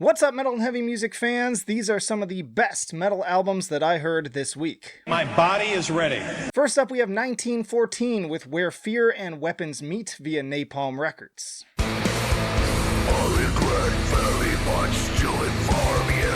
What's up, metal and heavy music fans? These are some of the best metal albums that I heard this week. My body is ready. First up, we have 1914 with Where Fear and Weapons Meet via Napalm Records. I regret very much to inform you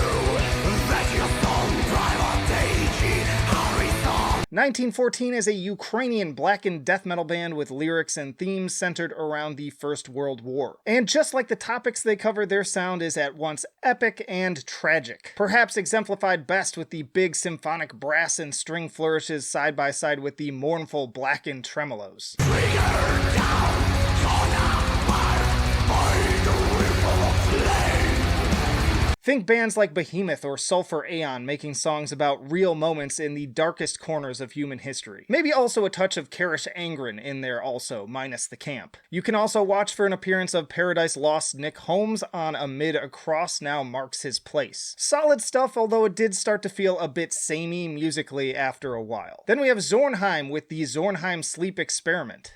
that your song drive of Deiji Harison. 1914 is a Ukrainian blackened death metal band with lyrics and themes centered around the First World War. And just like the topics they cover, their sound is at once epic and tragic. Perhaps exemplified best with the big symphonic brass and string flourishes side by side with the mournful blackened tremolos. Think bands like Behemoth or Sulphur Aeon making songs about real moments in the darkest corners of human history. Maybe also a touch of Karish Angren in there also, minus the camp. You can also watch for an appearance of Paradise Lost Nick Holmes on Amid a Cross Now Marks His Place. Solid stuff, although it did start to feel a bit samey musically after a while. Then we have Zornheim with the Zornheim Sleep Experiment.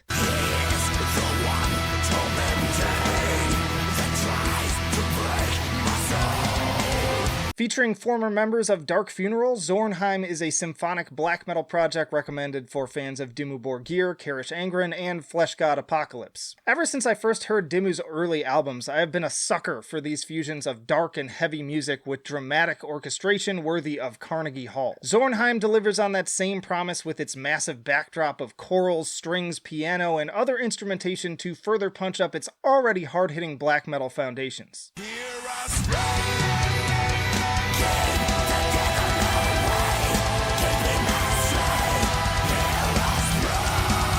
Featuring former members of Dark Funeral, Zornheim is a symphonic black metal project recommended for fans of Dimmu Borgir, Karish Angren, and Flesh God Apocalypse. Ever since I first heard Dimmu's early albums, I have been a sucker for these fusions of dark and heavy music with dramatic orchestration worthy of Carnegie Hall. Zornheim delivers on that same promise with its massive backdrop of chorals, strings, piano, and other instrumentation to further punch up its already hard-hitting black metal foundations.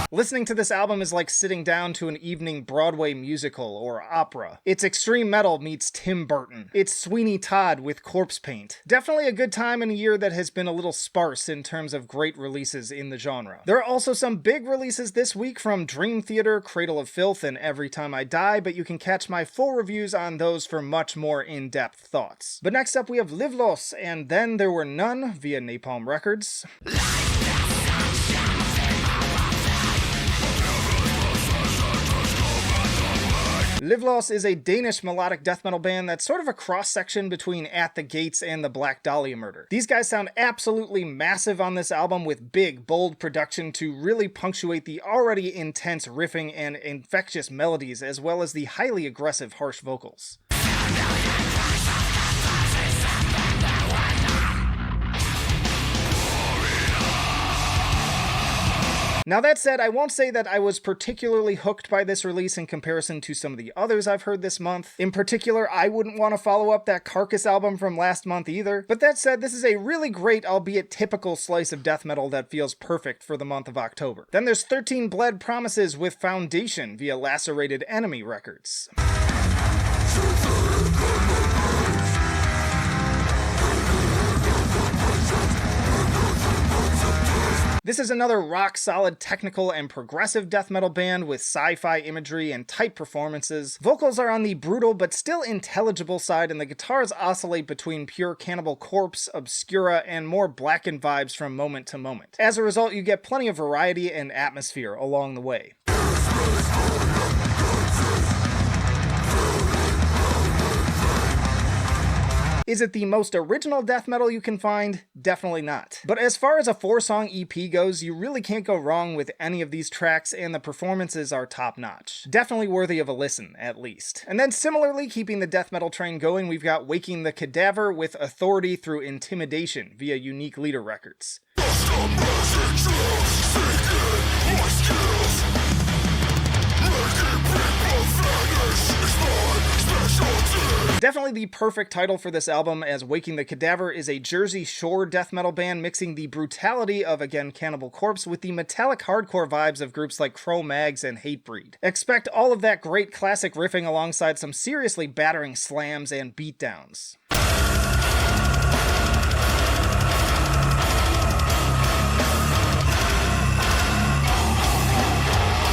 Listening to this album is like sitting down to an evening Broadway musical or opera. It's extreme metal meets Tim Burton. It's Sweeney Todd with corpse paint. Definitely a good time in a year that has been a little sparse in terms of great releases in the genre. There are also some big releases this week from Dream Theater, Cradle of Filth, and Every Time I Die, but you can catch my full reviews on those for much more in-depth thoughts. But next up we have Livlos and Then There Were None via Napalm Records. Livlos is a Danish melodic death metal band that's sort of a cross-section between At the Gates and the Black Dahlia Murder. These guys sound absolutely massive on this album with big, bold production to really punctuate the already intense riffing and infectious melodies, as well as the highly aggressive, harsh vocals. Now that said, I won't say that I was particularly hooked by this release in comparison to some of the others I've heard this month. In particular, I wouldn't want to follow up that Carcass album from last month either. But that said, this is a really great, albeit typical slice of death metal that feels perfect for the month of October. Then there's 13 Bled Promises with Foundation via Lacerated Enemy Records. This is another rock-solid technical and progressive death metal band with sci-fi imagery and tight performances. Vocals are on the brutal but still intelligible side, and the guitars oscillate between pure Cannibal Corpse, Obscura, and more blackened vibes from moment to moment. As a result, you get plenty of variety and atmosphere along the way. Is it the most original death metal you can find? Definitely not. But as far as a 4-song EP goes, you really can't go wrong with any of these tracks, and the performances are top-notch. Definitely worthy of a listen, at least. And then similarly, keeping the death metal train going, we've got Waking the Cadaver with Authority through Intimidation via Unique Leader Records. Definitely the perfect title for this album, as Waking the Cadaver is a Jersey Shore death metal band mixing the brutality of, again, Cannibal Corpse with the metallic hardcore vibes of groups like Cro-Mags and Hatebreed. Expect all of that great classic riffing alongside some seriously battering slams and beatdowns.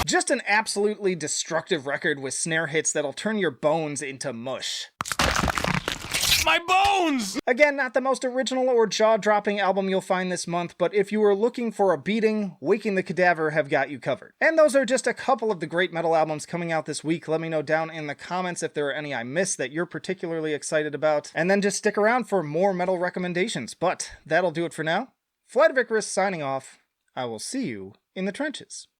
Just an absolutely destructive record with snare hits that'll turn your bones into mush. My my bones! Again, not the most original or jaw-dropping album you'll find this month, but if you were looking for a beating, Waking the Cadaver have got you covered. And those are just a couple of the great metal albums coming out this week. Let me know down in the comments if there are any I missed that you're particularly excited about, and then just stick around for more metal recommendations. But that'll do it for now. Flight of Icarus signing off. I will see you in the trenches.